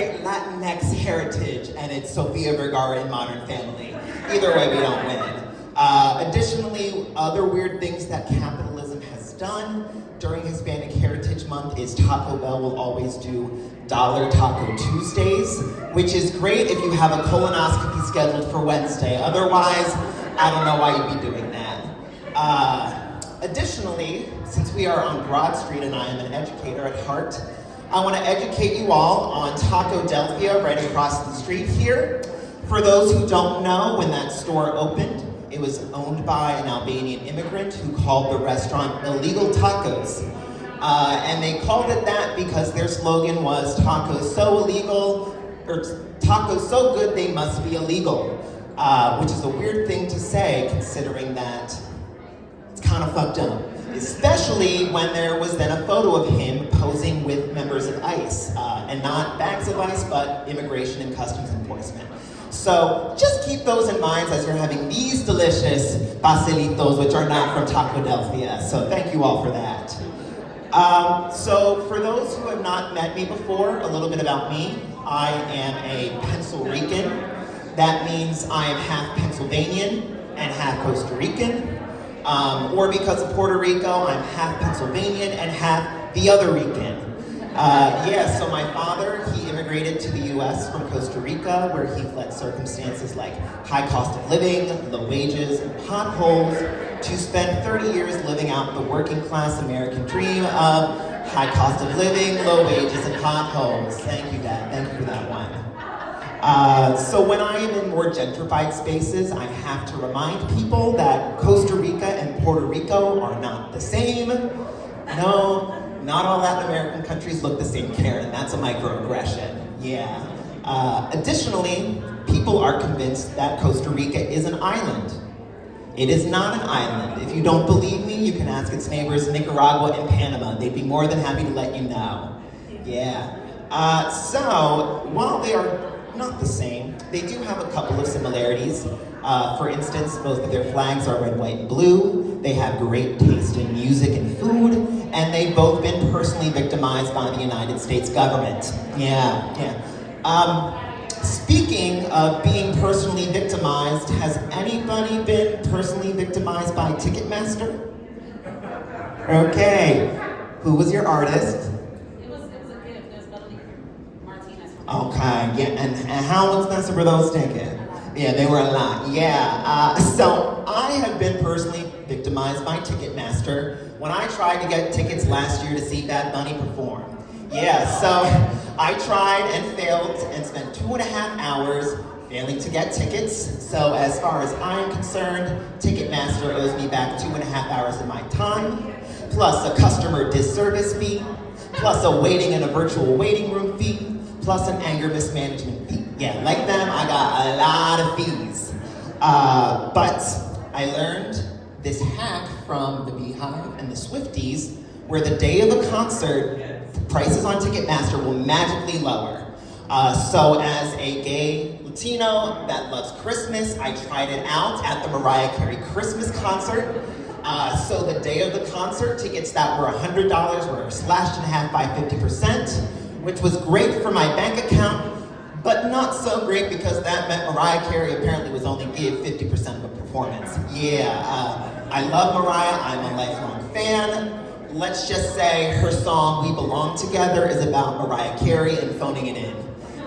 celebrate Latinx heritage, and it's Sofia Vergara in Modern Family. Either way, we don't win. Additionally, other weird things that capitalism has done during Hispanic Heritage Month is Taco Bell will always do Dollar Taco Tuesdays, which is great if you have a colonoscopy scheduled for Wednesday. Otherwise, I don't know why you'd be doing that. Additionally, since we are on Broad Street and I am an educator at heart, I want to educate you all on Taco Delphia right across the street here. For those who don't know, when that store opened, it was owned by an Albanian immigrant who called the restaurant Illegal Tacos. And they called it that because their slogan was tacos so illegal, or tacos so good they must be illegal, which is a weird thing to say considering that it's kind of fucked up. Especially when there was then a photo of him posing with members of ICE, and not bags of ICE, but Immigration and Customs Enforcement. So just keep those in mind as you're having these delicious pastelitos, which are not from Taco Delphia. So thank you all for that. So for those who have not met me before, a little bit about me. I am a Pencil Rican. That means I am half Pennsylvanian and half Costa Rican. Or because of Puerto Rico, I'm half Pennsylvanian and half the other Rican. So my father, he immigrated to the US from Costa Rica, where he fled circumstances like high cost of living, low wages, and potholes, to spend 30 years living out the working class American dream of high cost of living, low wages, and potholes. Thank you, Dad. Thank you for that one. So when I am in more gentrified spaces, I have to remind people that Costa Rica and Puerto Rico are not the same. No, not all Latin American countries look the same, Karen. That's a microaggression. Yeah. Additionally, people are convinced that Costa Rica is an island. It is not an island. If you don't believe me, you can ask its neighbors, Nicaragua and Panama. They'd be more than happy to let you know. Yeah. So, while they are not the same, they do have a couple of similarities. For instance, both of their flags are red, white, and blue. They have great taste in music and food, and they've both been personally victimized by the United States government. Yeah. Speaking of being personally victimized, has anybody been personally victimized by Ticketmaster? Okay. Who was your artist? It was a gift. It was Melody Martinez. Okay, yeah, and how expensive were those tickets? Yeah, they were a lot, yeah. So I have been personally victimized by Ticketmaster when I tried to get tickets last year to see Bad Bunny perform. Yeah, so I tried and failed and spent 2.5 hours failing to get tickets. So as far as I'm concerned, Ticketmaster owes me back 2.5 hours of my time, plus a customer disservice fee, plus a waiting in a virtual waiting room fee, plus an anger mismanagement fee. Yeah, like them, I got a lot of fees. But I learned this hack from the Beehive and the Swifties, where the day of a concert, prices on Ticketmaster will magically lower. So as a gay Latino that loves Christmas, I tried it out at the Mariah Carey Christmas concert. So the day of the concert, tickets that were $100 were slashed in half by 50%, which was great for my bank account, but not so great because that meant Mariah Carey apparently was only give 50% of a performance. Yeah, I love Mariah, I'm a lifelong fan. Let's just say her song, We Belong Together, is about Mariah Carey and phoning it in.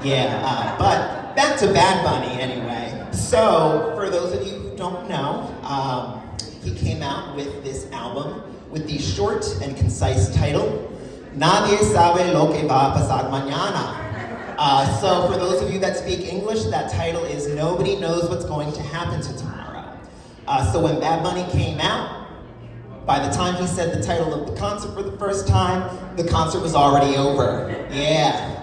Yeah, but back to Bad Bunny anyway. So, for those of you who don't know, he came out with this album with the short and concise title, Nadie sabe lo que va a pasar mañana. So for those of you that speak English, that title is Nobody Knows What's Going to Happen to Tomorrow. So when Bad Bunny came out, by the time he said the title of the concert for the first time, the concert was already over. Yeah.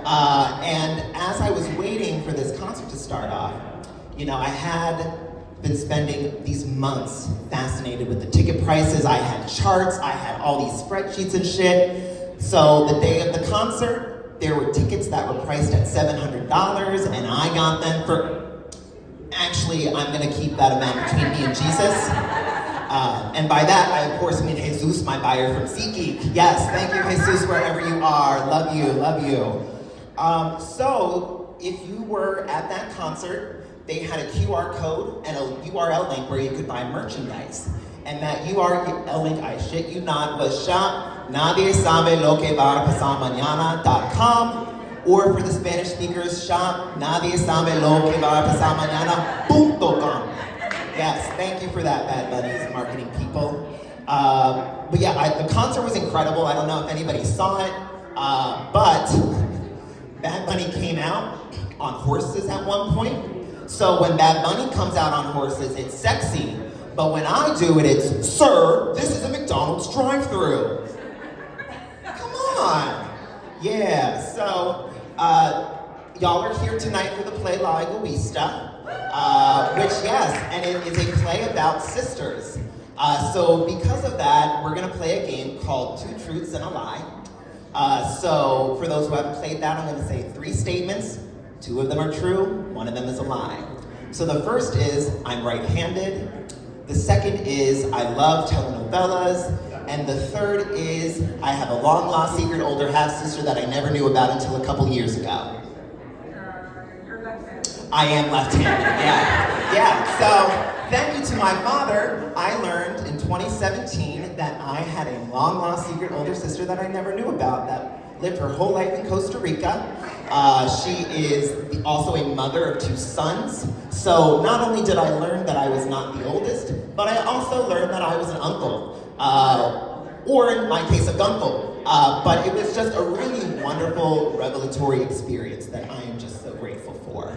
And as I was waiting for this concert to start off, I had been spending these months fascinated with the ticket prices. I had charts, I had all these spreadsheets and shit. So the day of the concert, there were tickets that were priced at $700, and I got them for, actually, I'm gonna keep that amount between me and Jesus. And by that, I of course mean Jesus, my buyer from SeatGeek. Yes, thank you, Jesus, wherever you are. Love you, love you. So if you were at that concert, they had a QR code and a URL link where you could buy merchandise. And that URL link, I shit you not, was shop nadie sabe lo que va a pasar mañana.com, or for the Spanish speakers, shop nadie sabe lo que va a pasar mañana.com. Yes, thank you for that, Bad Bunny's marketing people. But yeah, the concert was incredible. I don't know if anybody saw it, but Bad Bunny came out on horses at one point. So when Bad Bunny comes out on horses, it's sexy. But when I do it, it's, sir, this is a McDonald's drive-thru. Come on. Yeah, so y'all are here tonight for the play La Egoista, which, yes, and it is a play about sisters. So because of that, we're gonna play a game called Two Truths and a Lie. So for those who haven't played that, I'm gonna say 3 statements. 2 of them are true, 1 of them is a lie. So the first is, I'm right-handed. The second is, I love telenovelas. And the third is, I have a long-lost secret older half-sister that I never knew about until a couple years ago. You're left-handed. I am left-handed, yeah. So, thank you to my father, I learned in 2017 that I had a long-lost secret older sister that I never knew about that lived her whole life in Costa Rica. She is also a mother of 2 sons. So not only did I learn that I was not the oldest, but I also learned that I was an uncle. Or in my case, a gunkle. But it was just a really wonderful revelatory experience that I am just so grateful for.